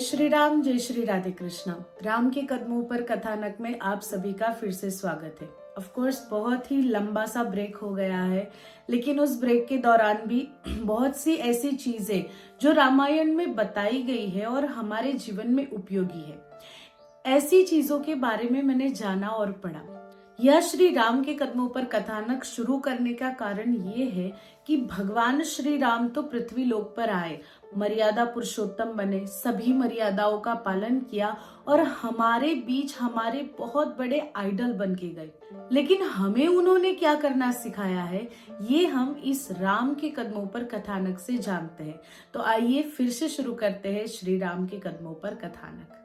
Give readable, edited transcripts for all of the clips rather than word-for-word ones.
श्री राम, जय श्री राधे कृष्णा। राम के कदमों पर कथानक में आप सभी का फिर से स्वागत है। ऑफ कोर्स बहुत ही लंबा सा ब्रेक हो गया है, लेकिन उस ब्रेक के दौरान भी बहुत सी ऐसी चीजें जो रामायण में बताई गई है और हमारे जीवन में उपयोगी है, ऐसी चीजों के बारे में मैंने जाना और पढ़ा। यह श्री राम के कदमों पर कथानक शुरू करने का कारण ये है कि भगवान श्री राम तो पृथ्वी लोक पर आए, मर्यादा पुरुषोत्तम बने, सभी मर्यादाओं का पालन किया और हमारे बीच हमारे बहुत बड़े आइडल बन के गए। लेकिन हमें उन्होंने क्या करना सिखाया है, ये हम इस राम के कदमों पर कथानक से जानते हैं। तो आइए फिर से शुरू करते हैं श्री राम के कदमों पर कथानक।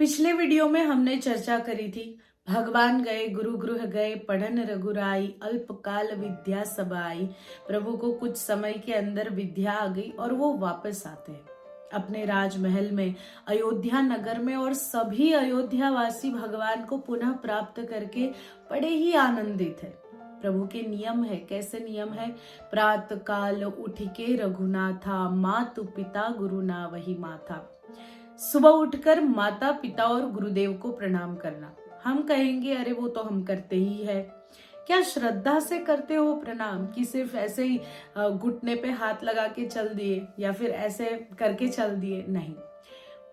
पिछले वीडियो में हमने चर्चा करी थी, भगवान गए गुरु गृह गए, पढ़न रघुराई, अल्पकाल विद्या सब आई। प्रभु को कुछ समय के अंदर विद्या आ गई और वो वापस आते हैं अपने राजमहल में, अयोध्या नगर में, और सभी अयोध्या वासी भगवान को पुनः प्राप्त करके बड़े ही आनंदित है। प्रभु के नियम है, कैसे नियम है? प्रातः काल उठ के रघुनाथा, मातु पिता गुरु ना वही माथा। सुबह उठकर माता पिता और गुरुदेव को प्रणाम करना। हम कहेंगे अरे वो तो हम करते ही है। क्या श्रद्धा से करते हो प्रणाम, कि सिर्फ ऐसे ही घुटने पे हाथ लगा के चल दिए या फिर ऐसे करके चल दिए? नहीं,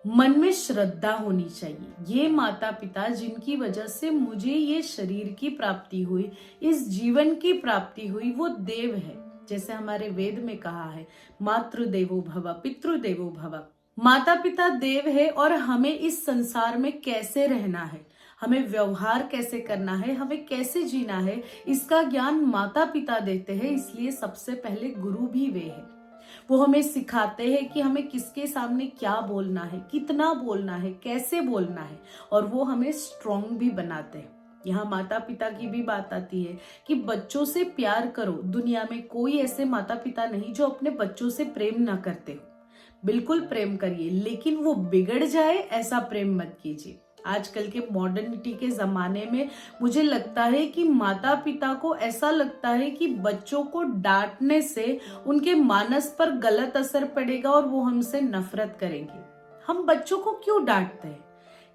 मन में श्रद्धा होनी चाहिए। ये माता पिता जिनकी वजह से मुझे ये शरीर की प्राप्ति हुई, इस जीवन की प्राप्ति हुई, वो देव है। जैसे हमारे वेद में कहा है, मातृदेवो भव पितृदेवो भव। माता पिता देव है और हमें इस संसार में कैसे रहना है, हमें व्यवहार कैसे करना है, हमें कैसे जीना है, इसका ज्ञान माता पिता देते हैं। इसलिए सबसे पहले गुरु भी वे है। वो हमें सिखाते हैं कि हमें किसके सामने क्या बोलना है, कितना बोलना है, कैसे बोलना है, और वो हमें स्ट्रॉन्ग भी बनाते हैं। यहाँ माता पिता की भी बात आती है कि बच्चों से प्यार करो। दुनिया में कोई ऐसे माता पिता नहीं जो अपने बच्चों से प्रेम ना करते हो। बिल्कुल प्रेम करिए, लेकिन वो बिगड़ जाए ऐसा प्रेम मत कीजिए। आजकल के मॉडर्निटी के जमाने में मुझे लगता है कि माता पिता को ऐसा लगता है कि बच्चों को डांटने से उनके मानस पर गलत असर पड़ेगा और वो हमसे नफरत करेंगे। हम बच्चों को क्यों डांटते हैं?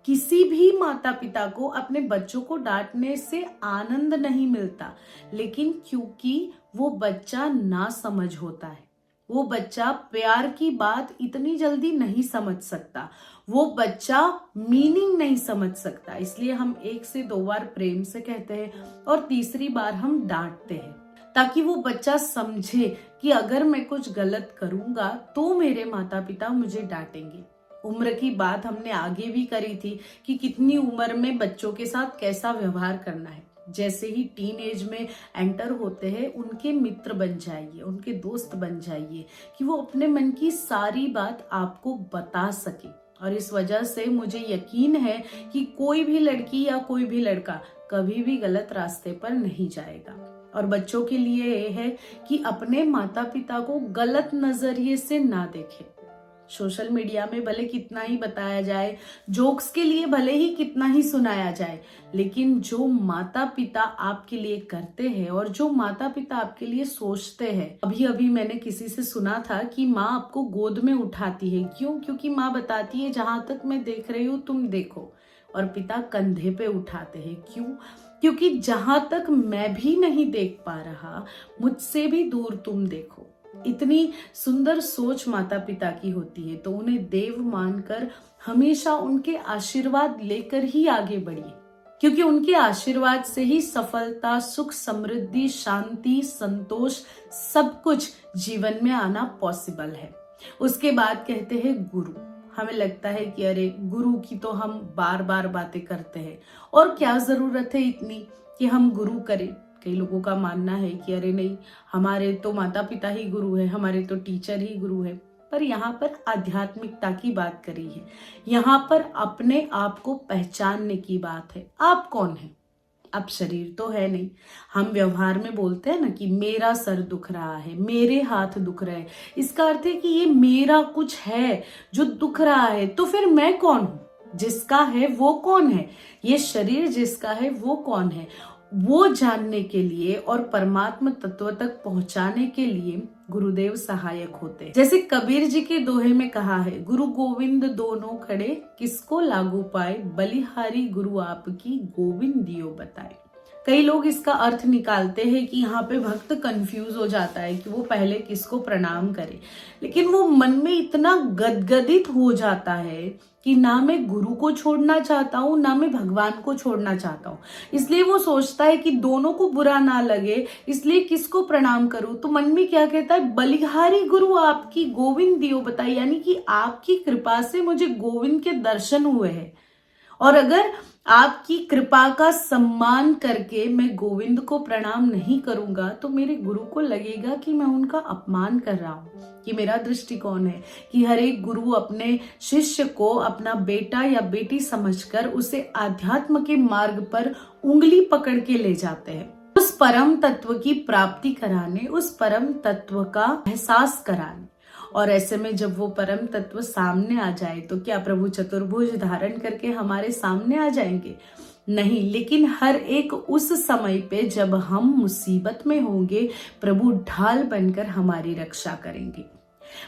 किसी भी माता पिता को अपने बच्चों को डांटने से आनंद नहीं मिलता, लेकिन क्योंकि वो बच्चा ना समझ होता है, वो बच्चा प्यार की बात इतनी जल्दी नहीं समझ सकता, वो बच्चा मीनिंग नहीं समझ सकता। इसलिए हम 1 से 2 बार प्रेम से कहते हैं और तीसरी बार हम डांटते हैं, ताकि वो बच्चा समझे कि अगर मैं कुछ गलत करूंगा तो मेरे माता पिता मुझे डांटेंगे। उम्र की बात हमने आगे भी करी थी कि कितनी उम्र में बच्चों के साथ कैसा व्यवहार करना है। जैसे ही टीन एज में एंटर होते हैं, उनके मित्र बन जाइए, उनके दोस्त बन जाइए, कि वो अपने मन की सारी बात आपको बता सके। और इस वजह से मुझे यकीन है कि कोई भी लड़की या कोई भी लड़का कभी भी गलत रास्ते पर नहीं जाएगा। और बच्चों के लिए ये है कि अपने माता पिता को गलत नजरिए से ना देखें। सोशल मीडिया में भले कितना ही बताया जाए, जोक्स के लिए भले ही कितना ही सुनाया जाए, लेकिन जो माता पिता आपके लिए करते हैं और जो माता पिता आपके लिए सोचते हैं। अभी अभी मैंने किसी से सुना था कि माँ आपको गोद में उठाती है, क्यों? क्योंकि माँ बताती है जहां तक मैं देख रही हूँ तुम देखो, और पिता कंधे पे उठाते हैं। क्यों? क्योंकि जहां तक मैं भी नहीं देख पा रहा, मुझसे भी दूर तुम देखो। इतनी सुंदर सोच माता पिता की होती है, तो उन्हें देव मानकर हमेशा उनके आशीर्वाद लेकर ही आगे बढ़िए, क्योंकि उनके आशीर्वाद से ही सफलता, सुख, समृद्धि, शांति, संतोष, सब कुछ जीवन में आना पॉसिबल है। उसके बाद कहते हैं गुरु। हमें लगता है कि अरे गुरु की तो हम बार बार बातें करते हैं, और क्या जरूरत है इतनी कि हम गुरु करें। कई लोगों का मानना है कि अरे नहीं, हमारे तो माता पिता ही गुरु है, हमारे तो टीचर ही गुरु है। पर यहाँ पर आध्यात्मिकता की बात करी है, यहाँ पर अपने आप को पहचानने की बात है। आप कौन है? अब शरीर तो है नहीं। हम व्यवहार में बोलते हैं ना कि मेरा सर दुख रहा है, मेरे हाथ दुख रहे हैं। इसका अर्थ है कि ये मेरा कुछ है जो दुख रहा है। तो फिर मैं कौन हूं? जिसका है वो कौन है? ये शरीर जिसका है वो कौन है? वो जानने के लिए और परमात्मा तत्व तक पहुंचाने के लिए गुरुदेव सहायक होते। जैसे कबीर जी के दोहे में कहा है, गुरु गोविंद दोनों खड़े किसको लागू पाए, बलिहारी गुरु आपकी गोविंद दियो बताए। कई लोग इसका अर्थ निकालते हैं कि यहाँ पे भक्त कंफ्यूज हो जाता है कि वो पहले किसको प्रणाम करे, लेकिन वो मन में इतना गदगदित हो जाता है कि ना मैं गुरु को छोड़ना चाहता हूँ, ना मैं भगवान को छोड़ना चाहता हूँ। इसलिए वो सोचता है कि दोनों को बुरा ना लगे, इसलिए किसको प्रणाम करूं। तो मन में क्या कहता है, बलिहारी गुरु आपकी गोविंद दियो बताई, यानी कि आपकी कृपा से मुझे गोविंद के दर्शन हुए हैं। और अगर आपकी कृपा का सम्मान करके मैं गोविंद को प्रणाम नहीं करूंगा तो मेरे गुरु को लगेगा कि मैं उनका अपमान कर रहा हूं। कि मेरा दृष्टिकोण है कि हर एक गुरु अपने शिष्य को अपना बेटा या बेटी समझकर उसे आध्यात्म के मार्ग पर उंगली पकड़ के ले जाते हैं, उस परम तत्व की प्राप्ति कराने, उस परम तत्व का एहसास कराने। और ऐसे में जब वो परम तत्व सामने आ जाए तो क्या प्रभु चतुर्भुज धारण करके हमारे सामने आ जाएंगे? नहीं, लेकिन हर एक उस समय पे जब हम मुसीबत में होंगे, प्रभु ढाल बनकर हमारी रक्षा करेंगे।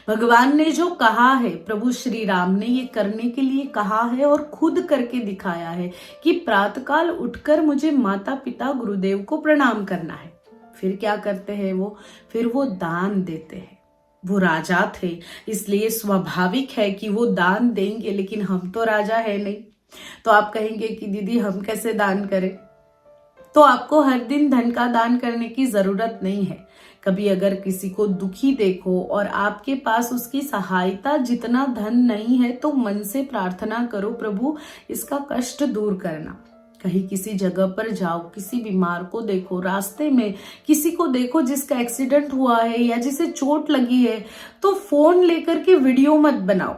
भगवान ने जो कहा है, प्रभु श्री राम ने ये करने के लिए कहा है और खुद करके दिखाया है कि प्रातःकाल उठकर मुझे माता पिता गुरुदेव को प्रणाम करना है। फिर क्या करते हैं वो? फिर वो दान देते हैं। वो राजा थे, इसलिए स्वाभाविक है कि वो दान देंगे, लेकिन हम तो राजा है नहीं। तो आप कहेंगे कि दीदी हम कैसे दान करें? तो आपको हर दिन धन का दान करने की जरूरत नहीं है। कभी अगर किसी को दुखी देखो और आपके पास उसकी सहायता जितना धन नहीं है, तो मन से प्रार्थना करो, प्रभु इसका कष्ट दूर करना। कहीं किसी जगह पर जाओ, किसी बीमार को देखो, रास्ते में किसी को देखो जिसका एक्सीडेंट हुआ है या जिसे चोट लगी है, तो फोन लेकर के वीडियो मत बनाओ।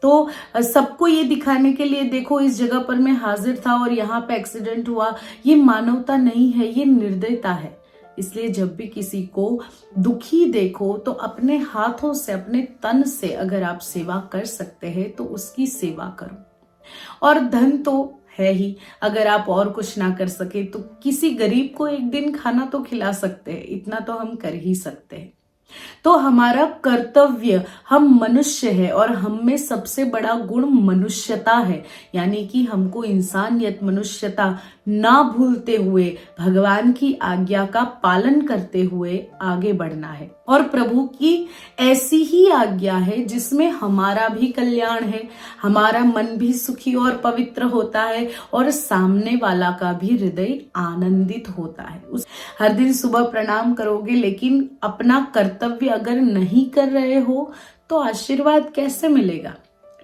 तो सबको ये दिखाने के लिए देखो इस जगह पर मैं हाजिर था और यहाँ पे एक्सीडेंट हुआ, ये मानवता नहीं है, ये निर्दयता है। इसलिए जब भी किसी को दुखी देखो तो अपने हाथों से, अपने तन से अगर आप सेवा कर सकते हैं तो उसकी सेवा करो। और धन तो है ही, अगर आप और कुछ ना कर सके तो किसी गरीब को एक दिन खाना तो खिला सकते हैं, इतना तो हम कर ही सकते हैं। तो हमारा कर्तव्य, हम मनुष्य है और हम में सबसे बड़ा गुण मनुष्यता है, यानी कि हमको इंसानियत, मनुष्यता ना भूलते हुए भगवान की आज्ञा का पालन करते हुए आगे बढ़ना है। और प्रभु की ऐसी ही आज्ञा है जिसमें हमारा भी कल्याण है, हमारा मन भी सुखी और पवित्र होता है और सामने वाला का भी हृदय आनंदित होता है। हर दिन सुबह प्रणाम करोगे, लेकिन अपना कर्तव्य अगर नहीं कर रहे हो तो आशीर्वाद कैसे मिलेगा?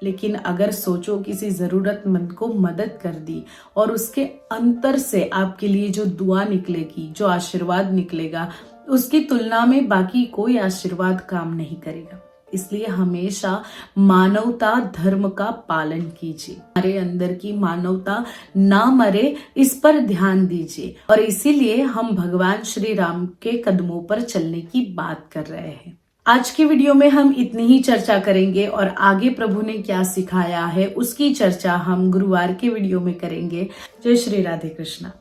लेकिन अगर सोचो किसी जरूरतमंद को मदद कर दी और उसके अंतर से आपके लिए जो दुआ निकलेगी, जो आशीर्वाद निकलेगा, उसकी तुलना में बाकी कोई आशीर्वाद काम नहीं करेगा। इसलिए हमेशा मानवता धर्म का पालन कीजिए, हमारे अंदर की मानवता ना मरे, इस पर ध्यान दीजिए। और इसीलिए हम भगवान श्री राम के कदमों पर चलने की बात कर रहे हैं। आज की वीडियो में हम इतनी ही चर्चा करेंगे और आगे प्रभु ने क्या सिखाया है उसकी चर्चा हम गुरुवार के वीडियो में करेंगे। जय श्री राधे कृष्णा।